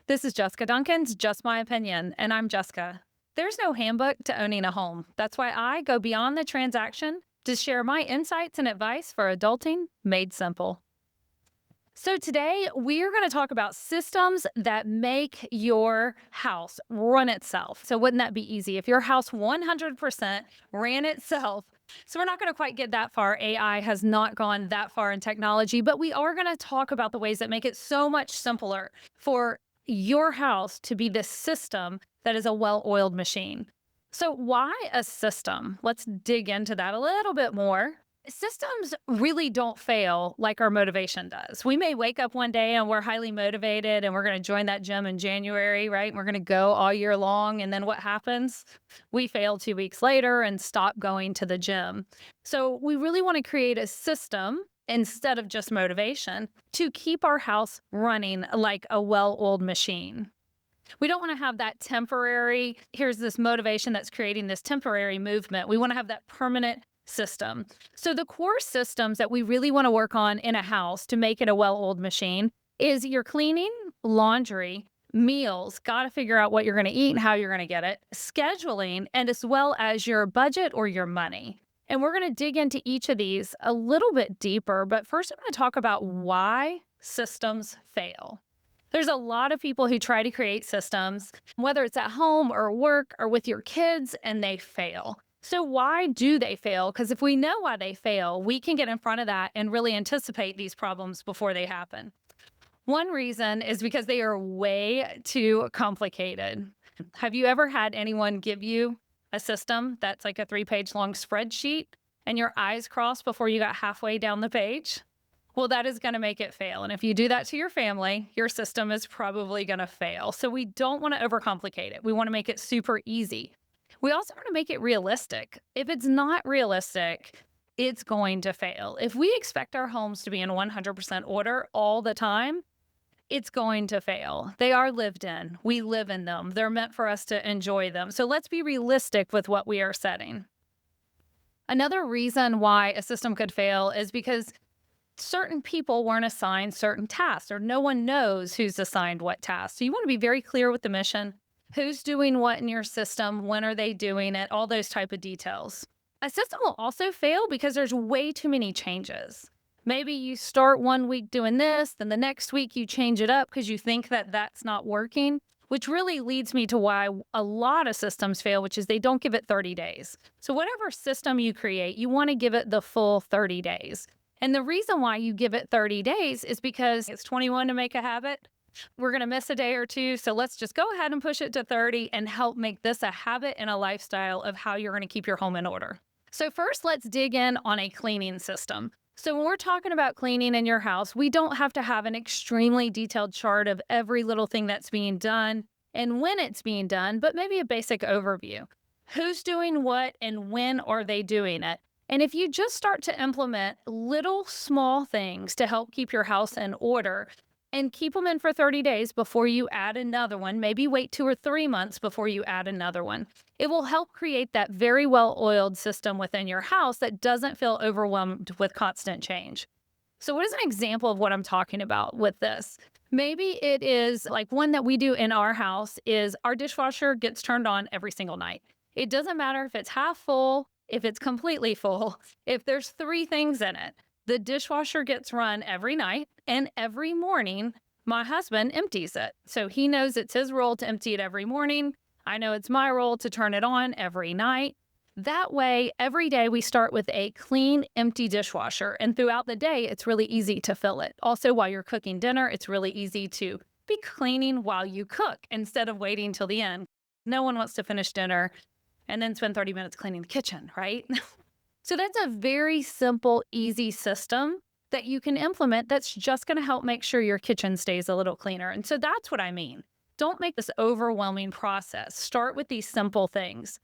This is Jessica Duncan's Just My Opinion, and I'm Jessica. There's no handbook to owning a home. That's why I go beyond the transaction to share my insights and advice for adulting made simple. So, today we're going to talk about systems that make your house run itself. So, wouldn't that be easy if your house 100% ran itself? So, we're not going to quite get that far. AI has not gone that far in technology, but we are going to talk about the ways that make it so much simpler for your house to be the system that is a well oiled machine. So, why a system? Let's dig into that a little bit more. Systems really don't fail like our motivation does. We may wake up one day and we're highly motivated and we're going to join that gym in January, right? We're going to go all year long. And then what happens? We fail 2 weeks later and stop going to the gym. So we really want to create a system instead of just motivation to keep our house running like a well oiled machine. We don't want to have that temporary, here's this motivation that's creating this temporary movement. We want to have that permanent system. So, the core systems that we really want to work on in a house to make it a well oiled machine is your cleaning, laundry, meals, got to figure out what you're going to eat and how you're going to get it, scheduling, and as well as your budget or your money. And we're going to dig into each of these a little bit deeper. But first, I'm going to talk about why systems fail. There's a lot of people who try to create systems, whether it's at home or work or with your kids, and they fail. So, why do they fail? Because if we know why they fail, we can get in front of that and really anticipate these problems before they happen. One reason is because they are way too complicated. Have you ever had anyone give you a system that's like a 3 page long spreadsheet and your eyes crossed before you got halfway down the page? Well, that is going to make it fail. And if you do that to your family, your system is probably going to fail. So we don't want to overcomplicate it. We want to make it super easy. We also want to make it realistic. If it's not realistic, it's going to fail. If we expect our homes to be in 100% order all the time, it's going to fail. They are lived in. We live in them. They're meant for us to enjoy them. So let's be realistic with what we are setting. Another reason why a system could fail is because certain people weren't assigned certain tasks, or no one knows who's assigned what task. So you want to be very clear with the mission. Who's doing what in your system? When are they doing it? All those type of details. A system will also fail because there's way too many changes. Maybe you start one week doing this, then the next week you change it up because you think that that's not working, which really leads me to why a lot of systems fail, which is they don't give it 30 days. So whatever system you create, you want to give it the full 30 days. And the reason why you give it 30 days is because it's 21 to make a habit. We're going to miss a day or two. So let's just go ahead and push it to 30 and help make this a habit and a lifestyle of how you're going to keep your home in order. So first, let's dig in on a cleaning system. So when we're talking about cleaning in your house, we don't have to have an extremely detailed chart of every little thing that's being done and when it's being done, but maybe a basic overview. Who's doing what and when are they doing it? And if you just start to implement little small things to help keep your house in order and keep them in for 30 days before you add another one, maybe wait 2 or 3 months before you add another one, it will help create that very well oiled system within your house that doesn't feel overwhelmed with constant change. So, what is an example of what I'm talking about with this? Maybe it is like one that we do in our house is our dishwasher gets turned on every single night. It doesn't matter if it's half full, if it's completely full, if there's 3 things in it. The dishwasher gets run every night, and every morning, my husband empties it. So he knows it's his role to empty it every morning. I know it's my role to turn it on every night. That way, every day we start with a clean, empty dishwasher. And throughout the day, it's really easy to fill it. Also, while you're cooking dinner, it's really easy to be cleaning while you cook instead of waiting till the end. No one wants to finish dinner and then spend 30 minutes cleaning the kitchen, right? So that's a very simple, easy system that you can implement that's just going to help make sure your kitchen stays a little cleaner. And so that's what I mean. Don't make this overwhelming process. Start with these simple things.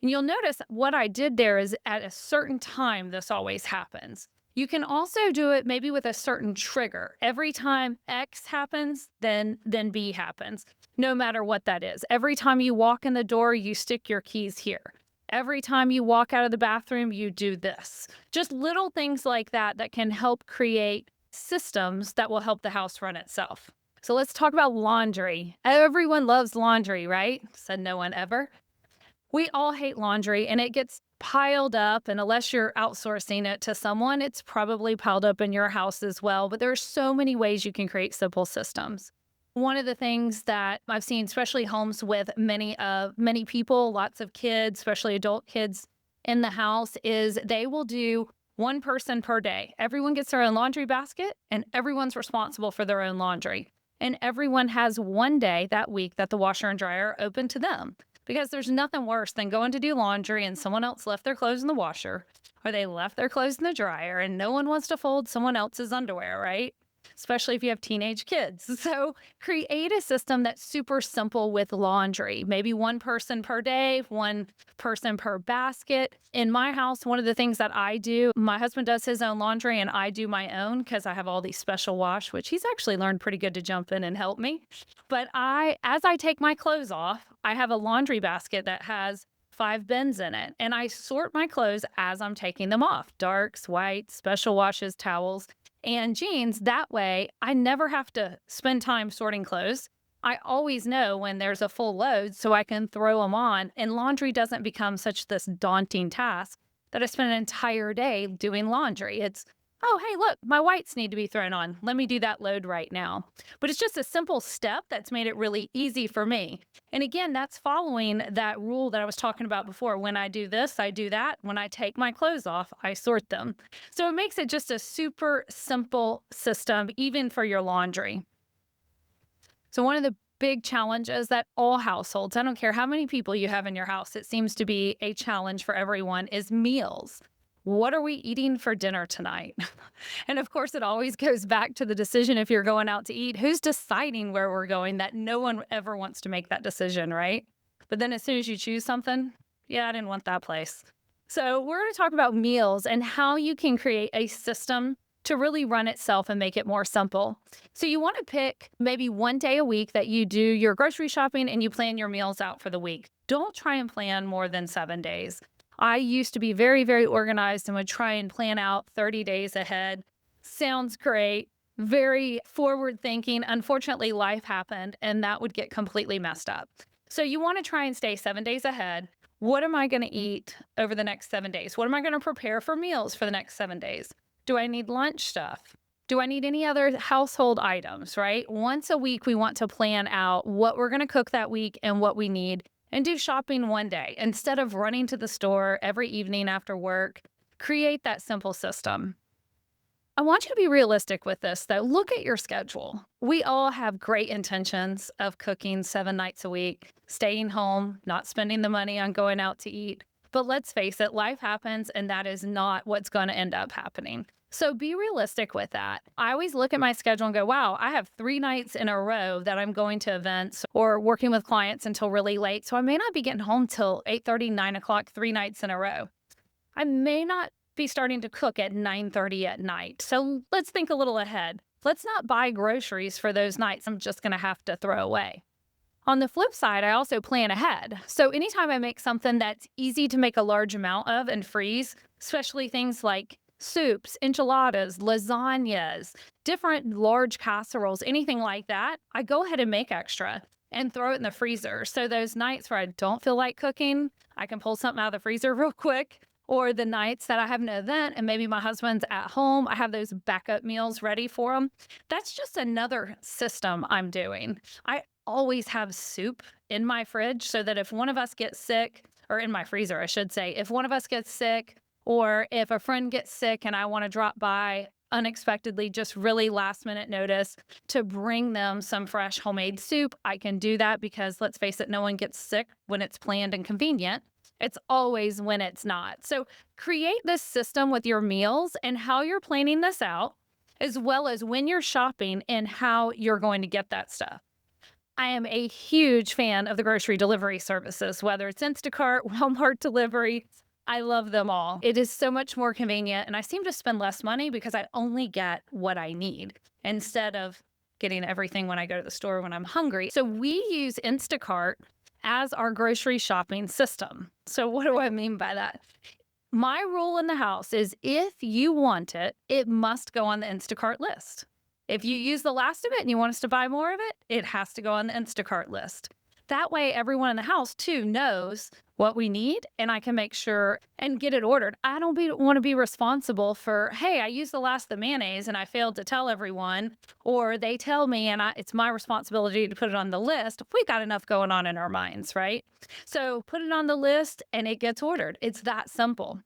And you'll notice what I did there is at a certain time, this always happens. You can also do it maybe with a certain trigger. Every time X happens, then B happens, no matter what that is. Every time you walk in the door, you stick your keys here. Every time you walk out of the bathroom, you do this. Just little things like that that can help create systems that will help the house run itself. So let's talk about laundry. Everyone loves laundry, right? Said no one ever. We all hate laundry and it gets piled up. And unless you're outsourcing it to someone, it's probably piled up in your house as well. But there are so many ways you can create simple systems. One of the things that I've seen, especially homes with many people, lots of kids, especially adult kids in the house, is they will do one person per day. Everyone gets their own laundry basket and everyone's responsible for their own laundry. And everyone has one day that week that the washer and dryer are open to them. Because there's nothing worse than going to do laundry and someone else left their clothes in the washer or they left their clothes in the dryer and no one wants to fold someone else's underwear, right? Especially if you have teenage kids. So create a system that's super simple with laundry. Maybe one person per day, one person per basket. In my house, one of the things that I do, my husband does his own laundry and I do my own because I have all these special wash, which he's actually learned pretty good to jump in and help me. But as I take my clothes off, I have a laundry basket that has 5 bins in it. And I sort my clothes as I'm taking them off: darks, whites, special washes, towels, and jeans. That way, I never have to spend time sorting clothes. I always know when there's a full load so I can throw them on. And laundry doesn't become such this daunting task that I spend an entire day doing laundry. It's, oh, hey, look, my whites need to be thrown on. Let me do that load right now. But it's just a simple step that's made it really easy for me. And again, that's following that rule that I was talking about before. When I do this, I do that. When I take my clothes off, I sort them. So it makes it just a super simple system, even for your laundry. So one of the big challenges that all households, I don't care how many people you have in your house, it seems to be a challenge for everyone, is meals. What are we eating for dinner tonight? And of course, it always goes back to the decision if you're going out to eat, who's deciding where we're going? That no one ever wants to make that decision, right? But then as soon as you choose something, yeah, I didn't want that place. So we're going to talk about meals and how you can create a system to really run itself and make it more simple. So you want to pick maybe one day a week that you do your grocery shopping and you plan your meals out for the week. Don't try and plan more than 7 days. I used to be very, very organized and would try and plan out 30 days ahead. Sounds great, very forward thinking. Unfortunately, life happened and that would get completely messed up. So you want to try and stay 7 days ahead. What am I going to eat over the next 7 days? What am I going to prepare for meals for the next 7 days? Do I need lunch stuff? Do I need any other household items, right? Once a week, we want to plan out what we're going to cook that week and what we need, and do shopping one day. Instead of running to the store every evening after work, create that simple system. I want you to be realistic with this, though. Look at your schedule. We all have great intentions of cooking 7 nights a week, staying home, not spending the money on going out to eat. But let's face it, life happens, and that is not what's going to end up happening. So be realistic with that. I always look at my schedule and go, wow, I have 3 nights in a row that I'm going to events or working with clients until really late. So I may not be getting home till 8:30, 9 o'clock, 3 nights in a row. I may not be starting to cook at 9:30 at night. So let's think a little ahead. Let's not buy groceries for those nights I'm just going to have to throw away. On the flip side, I also plan ahead. So anytime I make something that's easy to make a large amount of and freeze, especially things like soups, enchiladas, lasagnas, different large casseroles, anything like that, I go ahead and make extra and throw it in the freezer. So those nights where I don't feel like cooking, I can pull something out of the freezer real quick. Or the nights that I have an event and maybe my husband's at home, I have those backup meals ready for him. That's just another system I'm doing. I always have soup in my fridge so that if one of us gets sick, or in my freezer, I should say, if one of us gets sick, or if a friend gets sick and I want to drop by unexpectedly, just really last minute notice to bring them some fresh homemade soup, I can do that because let's face it, no one gets sick when it's planned and convenient. It's always when it's not. So create this system with your meals and how you're planning this out, as well as when you're shopping and how you're going to get that stuff. I am a huge fan of the grocery delivery services, whether it's Instacart, Walmart delivery. I love them all. It is so much more convenient, and I seem to spend less money because I only get what I need instead of getting everything when I go to the store when I'm hungry. So we use Instacart as our grocery shopping system. So what do I mean by that? My rule in the house is if you want it, it must go on the Instacart list. If you use the last of it and you want us to buy more of it, it has to go on the Instacart list. That way, everyone in the house too knows what we need, and I can make sure and get it ordered. I don't want to be responsible for, hey, I used the last of the mayonnaise and I failed to tell everyone, or they tell me and it's my responsibility to put it on the list. We got enough going on in our minds, right? So put it on the list and it gets ordered. It's that simple.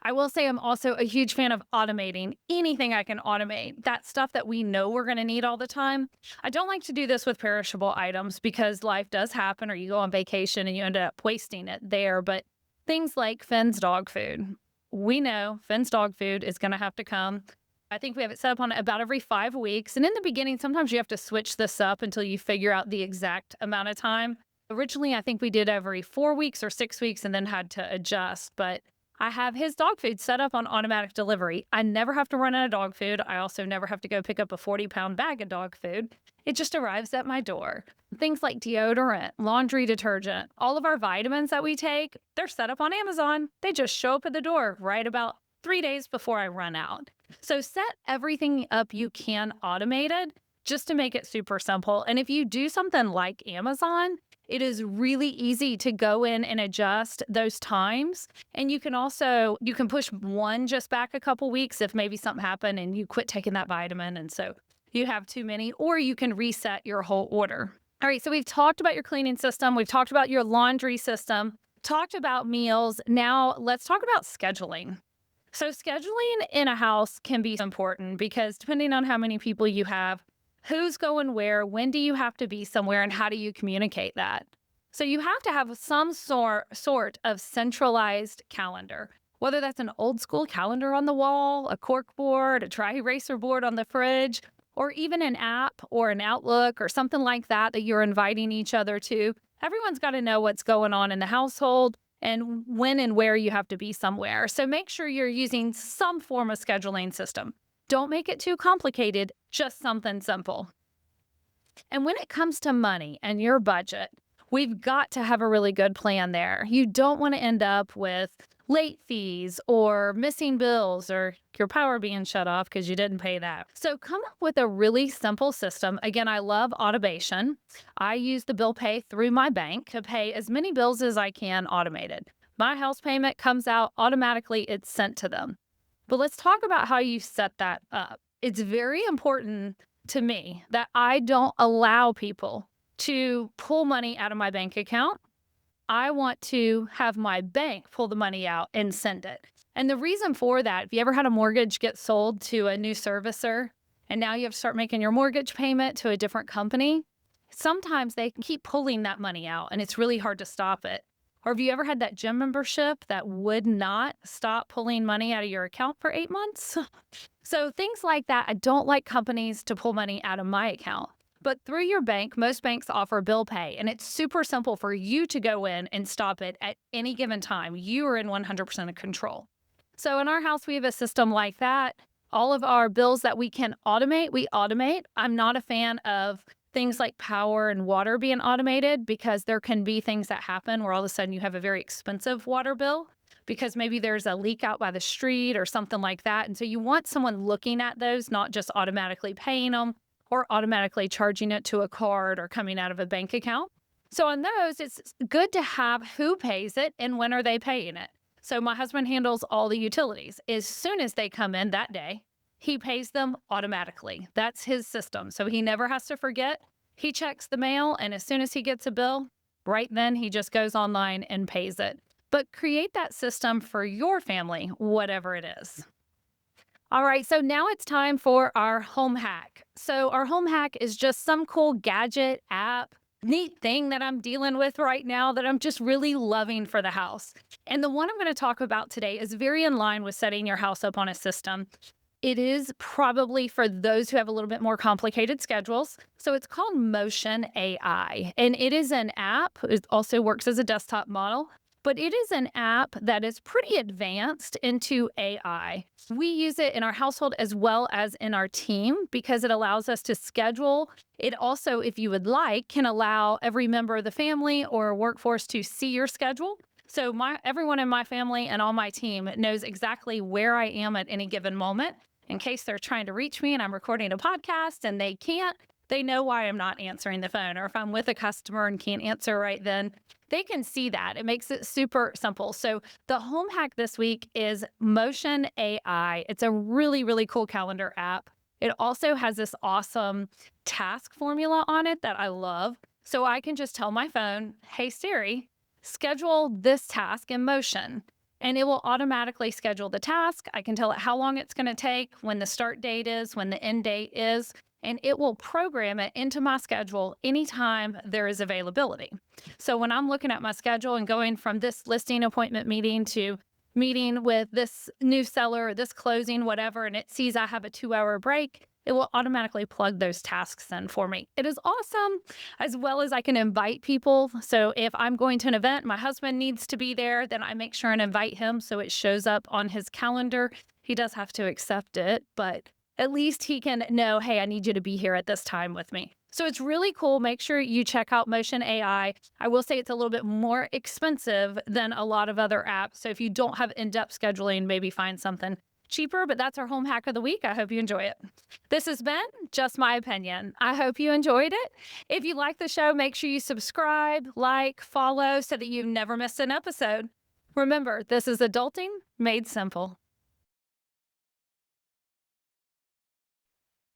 I will say I'm also a huge fan of automating anything I can automate. That stuff that we know we're going to need all the time. I don't like to do this with perishable items because life does happen, or you go on vacation and you end up wasting it there. But things like Finn's dog food, we know Finn's dog food is going to have to come. I think we have it set up on about every 5 weeks. And in the beginning, sometimes you have to switch this up until you figure out the exact amount of time. Originally, I think we did every 4 weeks or 6 weeks and then had to adjust. But I have his dog food set up on automatic delivery. I never have to run out of dog food. I also never have to go pick up a 40-pound bag of dog food. It just arrives at my door. Things like deodorant, laundry detergent, all of our vitamins that we take, they're set up on Amazon. They just show up at the door right about 3 days before I run out. So set everything up you can automated just to make it super simple. And if you do something like Amazon, it is really easy to go in and adjust those times. And you can push one just back a couple weeks if maybe something happened and you quit taking that vitamin. And so you have too many, or you can reset your whole order. All right. So we've talked about your cleaning system. We've talked about your laundry system, talked about meals. Now let's talk about scheduling. So scheduling in a house can be important because depending on how many people you have, who's going where, when do you have to be somewhere, and how do you communicate that? So you have to have some sort of centralized calendar, whether that's an old school calendar on the wall, a cork board, a dry eraser board on the fridge, or even an app or an Outlook or something like that you're inviting each other to. Everyone's got to know what's going on in the household and when and where you have to be somewhere. So make sure you're using some form of scheduling system. Don't make it too complicated, just something simple. And when it comes to money and your budget, we've got to have a really good plan there. You don't want to end up with late fees or missing bills or your power being shut off because you didn't pay that. So come up with a really simple system. Again, I love automation. I use the bill pay through my bank to pay as many bills as I can automated. My house payment comes out automatically, it's sent to them. But let's talk about how you set that up. It's very important to me that I don't allow people to pull money out of my bank account. I want to have my bank pull the money out and send it. And the reason for that, if you ever had a mortgage get sold to a new servicer and now you have to start making your mortgage payment to a different company, sometimes they keep pulling that money out and it's really hard to stop it. Or have you ever had that gym membership that would not stop pulling money out of your account for 8 months? So things like that, I don't like companies to pull money out of my account. But through your bank, most banks offer bill pay, and it's super simple for you to go in and stop it at any given time. You are in 100% of control. So in our house, we have a system like that. All of our bills that we can automate, we automate. I'm not a fan of things like power and water being automated because there can be things that happen where all of a sudden you have a very expensive water bill because maybe there's a leak out by the street or something like that. And so you want someone looking at those, not just automatically paying them or automatically charging it to a card or coming out of a bank account. So on those, it's good to have who pays it and when are they paying it. So my husband handles all the utilities. As soon as they come in that day, he pays them automatically. That's his system. So he never has to forget. He checks the mail, and as soon as he gets a bill, right then he just goes online and pays it. But create that system for your family, whatever it is. All right, so now it's time for our home hack. So our home hack is just some cool gadget, app, neat thing that I'm dealing with right now that I'm just really loving for the house. And the one I'm going to talk about today is very in line with setting your house up on a system. It is probably for those who have a little bit more complicated schedules. So it's called Motion AI, and it is an app. It also works as a desktop model, but it is an app that is pretty advanced into AI. We use it in our household as well as in our team because it allows us to schedule. It also, if you would like, can allow every member of the family or workforce to see your schedule. So everyone in my family and on my team knows exactly where I am at any given moment. in case they're trying to reach me and I'm recording a podcast and they can't, they know why I'm not answering the phone. Or if I'm with a customer and can't answer right then, they can see that. It makes it super simple. So the home hack this week is Motion AI. It's a really, really cool calendar app. It also has this awesome task formula on it that I love. So I can just tell my phone, hey Siri, schedule this task in Motion. And it will automatically schedule the task. I can tell it how long it's going to take, when the start date is, when the end date is, and it will program it into my schedule anytime there is availability. So when I'm looking at my schedule and going from this listing appointment meeting to meeting with this new seller, or this closing, whatever, and it sees I have a 2-hour break, it will automatically plug those tasks in for me. It is awesome, as well as I can invite people. So if I'm going to an event, my husband needs to be there, then I make sure and invite him so it shows up on his calendar. He does have to accept it, but at least he can know, hey, I need you to be here at this time with me. So it's really cool. Make sure you check out Motion AI. I will say it's a little bit more expensive than a lot of other apps. So if you don't have in-depth scheduling, maybe find something cheaper, but that's our home hack of the week. I hope you enjoy it. This has been Just My Opinion. I hope you enjoyed it. If you like the show, make sure you subscribe, like, follow so that you never miss an episode. Remember, this is adulting made simple.